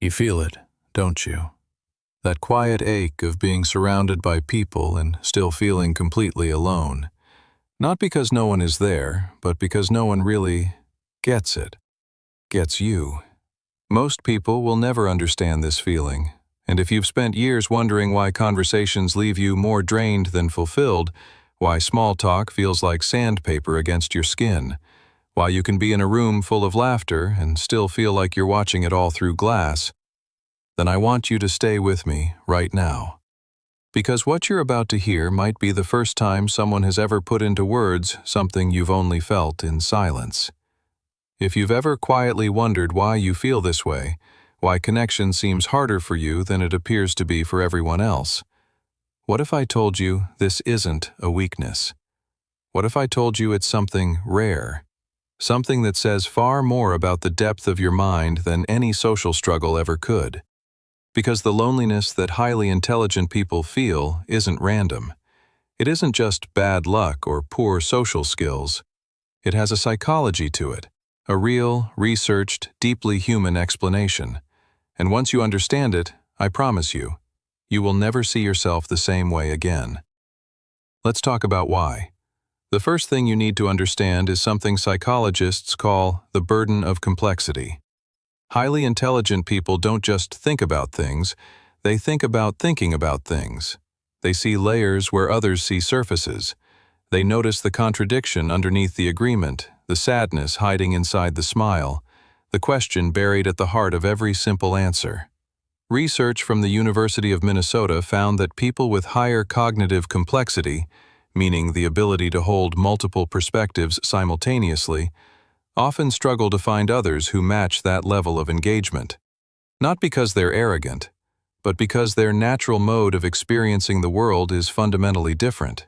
You feel it, don't you? That quiet ache of being surrounded by people and still feeling completely alone. Not because no one is there, but because no one really gets it, gets you. Most people will never understand this feeling, and if you've spent years wondering why conversations leave you more drained than fulfilled, why small talk feels like sandpaper against your skin, why you can be in a room full of laughter and still feel like you're watching it all through glass, then I want you to stay with me right now. Because what you're about to hear might be the first time someone has ever put into words something you've only felt in silence. If you've ever quietly wondered why you feel this way, why connection seems harder for you than it appears to be for everyone else, what if I told you this isn't a weakness? What if I told you it's something rare? Something that says far more about the depth of your mind than any social struggle ever could. Because the loneliness that highly intelligent people feel isn't random. It isn't just bad luck or poor social skills. It has a psychology to it, a real, researched, deeply human explanation. And once you understand it, I promise you, you will never see yourself the same way again. Let's talk about why. The first thing you need to understand is something psychologists call the burden of complexity. Highly intelligent people don't just think about things, they think about thinking about things. They see layers where others see surfaces. They notice the contradiction underneath the agreement, the sadness hiding inside the smile, the question buried at the heart of every simple answer. Research from the University of Minnesota found that people with higher cognitive complexity, meaning the ability to hold multiple perspectives simultaneously, often struggle to find others who match that level of engagement. Not because they're arrogant, but because their natural mode of experiencing the world is fundamentally different.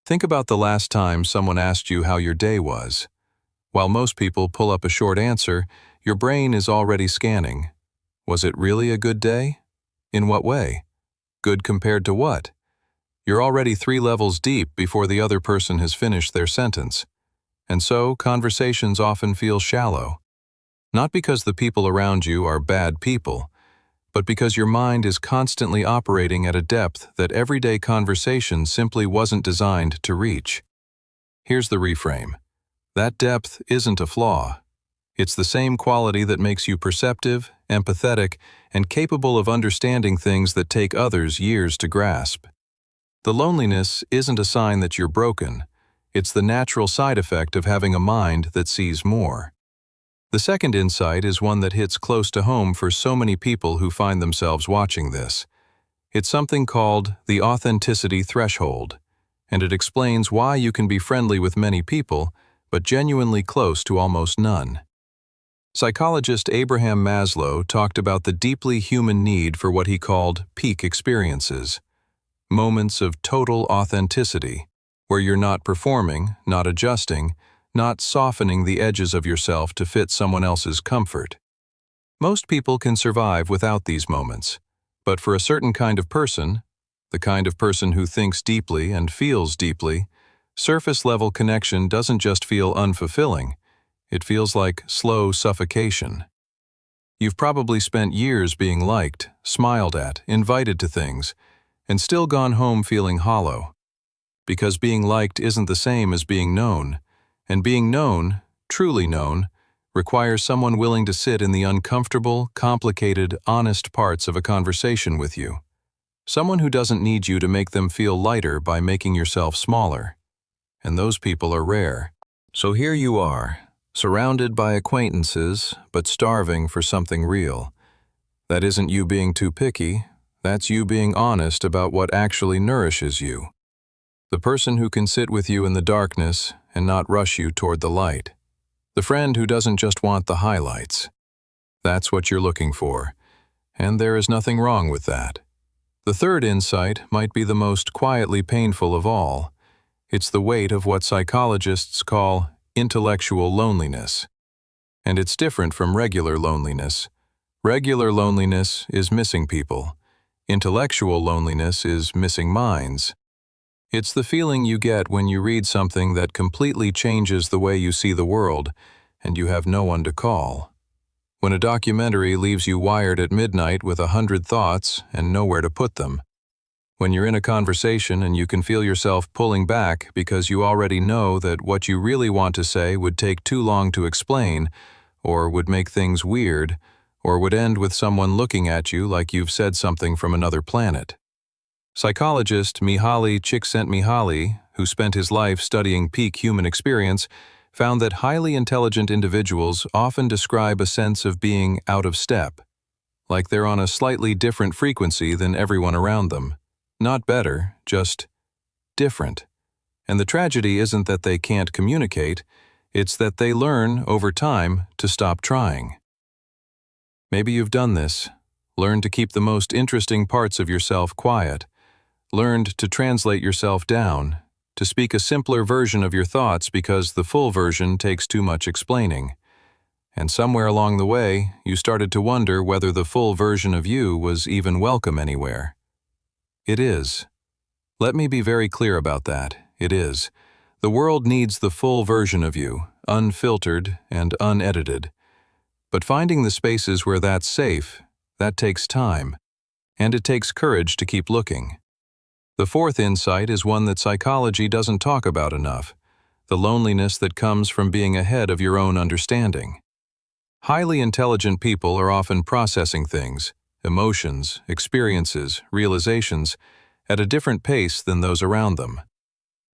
Think about the last time someone asked you how your day was. While most people pull up a short answer, your brain is already scanning. Was it really a good day? In what way? Good compared to what? You're already 3 levels deep before the other person has finished their sentence. And so, conversations often feel shallow. Not because the people around you are bad people, but because your mind is constantly operating at a depth that everyday conversation simply wasn't designed to reach. Here's the reframe. That depth isn't a flaw. It's the same quality that makes you perceptive, empathetic, and capable of understanding things that take others years to grasp. The loneliness isn't a sign that you're broken. It's the natural side effect of having a mind that sees more. The second insight is one that hits close to home for so many people who find themselves watching this. It's something called the authenticity threshold, and it explains why you can be friendly with many people, but genuinely close to almost none. Psychologist Abraham Maslow talked about the deeply human need for what he called peak experiences, moments of total authenticity, where you're not performing, not adjusting, not softening the edges of yourself to fit someone else's comfort. Most people can survive without these moments, but for a certain kind of person, the kind of person who thinks deeply and feels deeply, surface-level connection doesn't just feel unfulfilling, it feels like slow suffocation. You've probably spent years being liked, smiled at, invited to things, and still gone home feeling hollow. Because being liked isn't the same as being known, and being known, truly known, requires someone willing to sit in the uncomfortable, complicated, honest parts of a conversation with you. Someone who doesn't need you to make them feel lighter by making yourself smaller. And those people are rare. So here you are, surrounded by acquaintances, but starving for something real. That isn't you being too picky, that's you being honest about what actually nourishes you. The person who can sit with you in the darkness and not rush you toward the light. The friend who doesn't just want the highlights. That's what you're looking for, and there is nothing wrong with that. The third insight might be the most quietly painful of all. It's the weight of what psychologists call intellectual loneliness. And it's different from regular loneliness. Regular loneliness is missing people. Intellectual loneliness is missing minds. It's the feeling you get when you read something that completely changes the way you see the world, and you have no one to call. When a documentary leaves you wired at midnight with 100 thoughts and nowhere to put them. When you're in a conversation and you can feel yourself pulling back because you already know that what you really want to say would take too long to explain, or would make things weird, or would end with someone looking at you like you've said something from another planet. Psychologist Mihaly Csikszentmihalyi, who spent his life studying peak human experience, found that highly intelligent individuals often describe a sense of being out of step, like they're on a slightly different frequency than everyone around them. Not better, just different. And the tragedy isn't that they can't communicate, it's that they learn, over time, to stop trying. Maybe you've done this. Learned to keep the most interesting parts of yourself quiet. Learned to translate yourself down, to speak a simpler version of your thoughts because the full version takes too much explaining. And somewhere along the way, you started to wonder whether the full version of you was even welcome anywhere. It is. Let me be very clear about that. It is. The world needs the full version of you, unfiltered and unedited. But finding the spaces where that's safe, that takes time. And it takes courage to keep looking. The fourth insight is one that psychology doesn't talk about enough: the loneliness that comes from being ahead of your own understanding. Highly intelligent people are often processing things, emotions, experiences, realizations, at a different pace than those around them.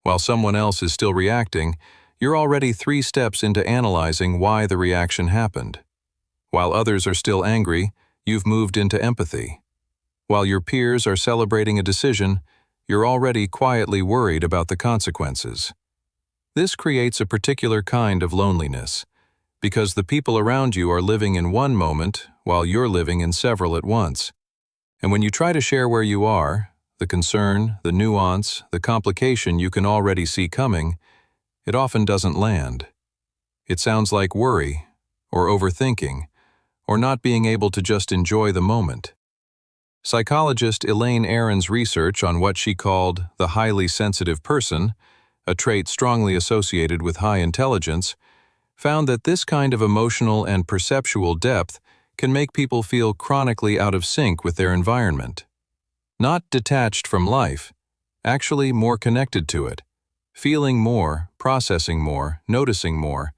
While someone else is still reacting, you're already 3 steps into analyzing why the reaction happened. While others are still angry, you've moved into empathy. While your peers are celebrating a decision, you're already quietly worried about the consequences. This creates a particular kind of loneliness, because the people around you are living in one moment while you're living in several at once. And when you try to share where you are, the concern, the nuance, the complication you can already see coming, it often doesn't land. It sounds like worry, or overthinking, or not being able to just enjoy the moment. Psychologist Elaine Aron's research on what she called the highly sensitive person, a trait strongly associated with high intelligence, found that this kind of emotional and perceptual depth can make people feel chronically out of sync with their environment. Not detached from life, actually more connected to it, feeling more, processing more, noticing more,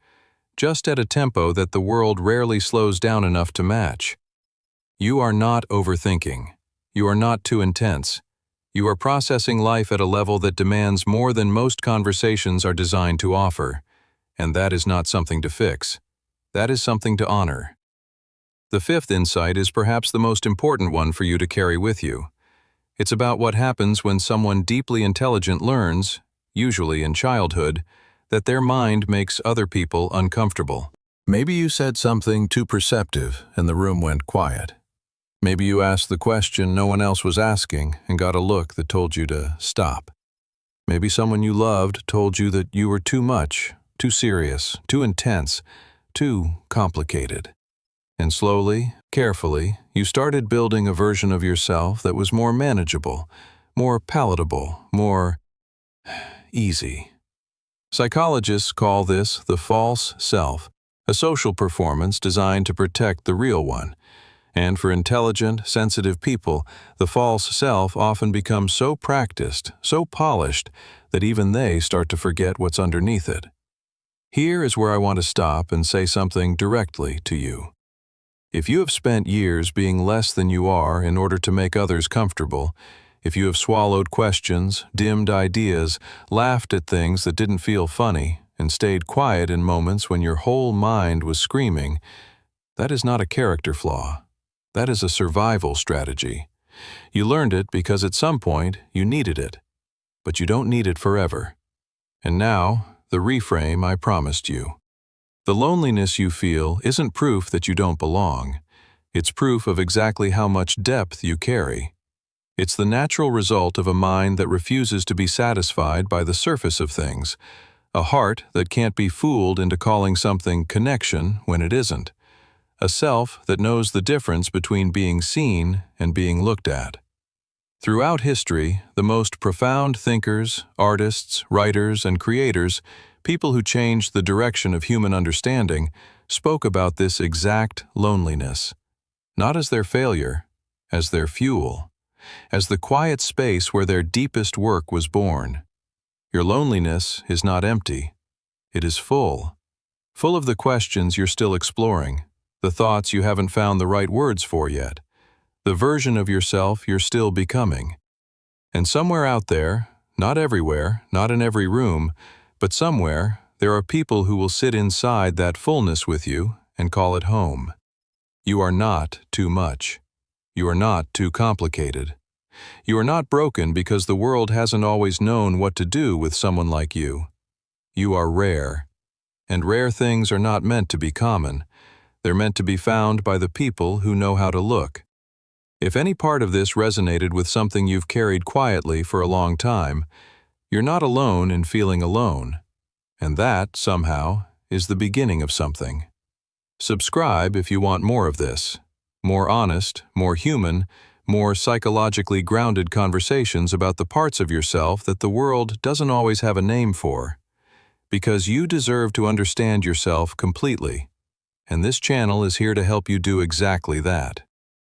just at a tempo that the world rarely slows down enough to match. You are not overthinking. You are not too intense. You are processing life at a level that demands more than most conversations are designed to offer. And that is not something to fix. That is something to honor. The fifth insight is perhaps the most important one for you to carry with you. It's about what happens when someone deeply intelligent learns, usually in childhood, that their mind makes other people uncomfortable. Maybe you said something too perceptive and the room went quiet. Maybe you asked the question no one else was asking and got a look that told you to stop. Maybe someone you loved told you that you were too much, too serious, too intense, too complicated. And slowly, carefully, you started building a version of yourself that was more manageable, more palatable, more easy. Psychologists call this the false self, a social performance designed to protect the real one. And for intelligent, sensitive people, the false self often becomes so practiced, so polished, that even they start to forget what's underneath it. Here is where I want to stop and say something directly to you. If you have spent years being less than you are in order to make others comfortable, if you have swallowed questions, dimmed ideas, laughed at things that didn't feel funny, and stayed quiet in moments when your whole mind was screaming, that is not a character flaw. That is a survival strategy. You learned it because at some point you needed it, but you don't need it forever. And now, the reframe I promised you. The loneliness you feel isn't proof that you don't belong. It's proof of exactly how much depth you carry. It's the natural result of a mind that refuses to be satisfied by the surface of things, a heart that can't be fooled into calling something connection when it isn't, a self that knows the difference between being seen and being looked at. Throughout history, the most profound thinkers, artists, writers, and creators people who changed the direction of human understanding, spoke about this exact loneliness, not as their failure, as their fuel, as the quiet space where their deepest work was born. Your loneliness is not empty. It is full of the questions you're still exploring, the thoughts you haven't found the right words for yet, the version of yourself you're still becoming. And somewhere out there, not everywhere, not in every room, but somewhere, there are people who will sit inside that fullness with you and call it home. You are not too much. You are not too complicated. You are not broken because the world hasn't always known what to do with someone like you. You are rare. And rare things are not meant to be common. They're meant to be found by the people who know how to look. If any part of this resonated with something you've carried quietly for a long time, you're not alone in feeling alone. And that, somehow, is the beginning of something. Subscribe if you want more of this. More honest, more human, more psychologically grounded conversations about the parts of yourself that the world doesn't always have a name for. Because you deserve to understand yourself completely. And this channel is here to help you do exactly that.